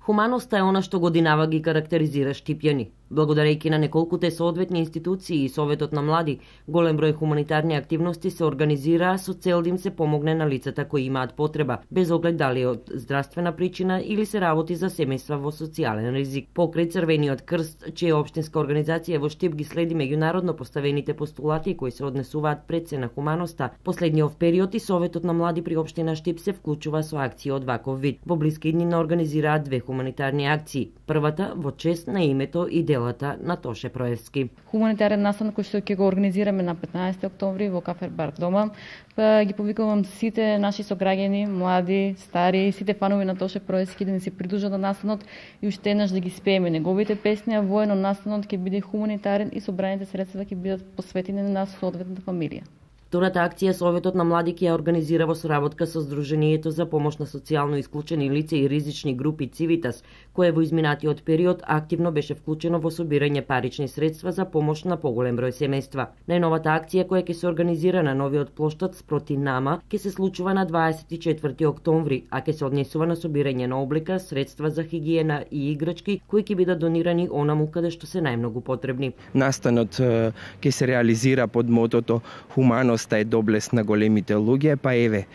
Хуманоста е она што годинава ги карактеризира Штипјани. Благодарејќи на неколкуте соодветни институции и Советот на млади, голем број хуманитарни активности се организираа со цел да им се помогне на лицата кои имаат потреба, без оглед дали од здравствена причина или се работи за семејства во социјален ризик. Покрај Црвениот крст, чија општинска организација во Штип ги следи меѓународно поставените постулати кои се однесуваат пред се на хуманоста, последниот период и Советот на млади при општина Штип се вклучува со акции од ваков вид. Во блиски дни организираат две хуманитарни акции. Првата во чест на името и делата на Тоше Проевски. Хуманитарен настан кој што ќе го организираме на 15 октомври во Кафе Барк дома. Ги повикувам сите наши сограѓани, млади, стари, сите фанови на Тоше Проевски да ни се придружат на настанот и уште еднаш да ги спееме неговите песни, а воено настанот ќе биде хуманитарен и собраните средства ќе бидат посветени на соодветната фамилија. Втората акција Советот на млади ќе ја организира во соработка со Сдруженијето за помош на социјално исклучени лица и ризични групи Цивитас, кое во изминатиот период активно беше вклучено во собирање парични средства за помош на поголем број семејства. Најновата акција која ќе се организира на новиот плоштад Спроти нама ќе се случува на 24 октомври, а ќе се однесува на собирање на облека, средства за хигиена и играчки кои ќе бидат донирани онаму каде што се најмногу потребни. Настанот ќе се реализира под мотото Хуманост е доблест на големите луѓе, па еве,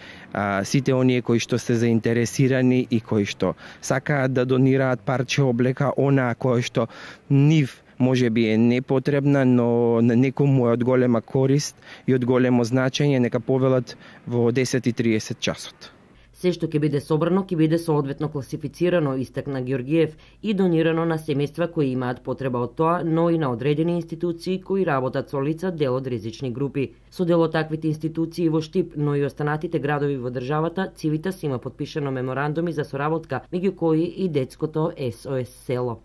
сите оние кои што се заинтересирани и кои што сакаат да донираат парче облека, она кој што нив може би е непотребна, но на некому е од голема корист и од големо значење, нека повелат во 10:30 часот. Се што ќе биде собрано, ќе биде соодветно класифицирано, истакна Ѓоргиев, и донирано на семејства кои имаат потреба од тоа, но и на одредени институции кои работат со лица дел од ризични групи. Со дел од таквите институции во Штип, но и останатите градови во државата, Цивитас има потпишано меморандуми за соработка, меѓу кои и детското СОС село.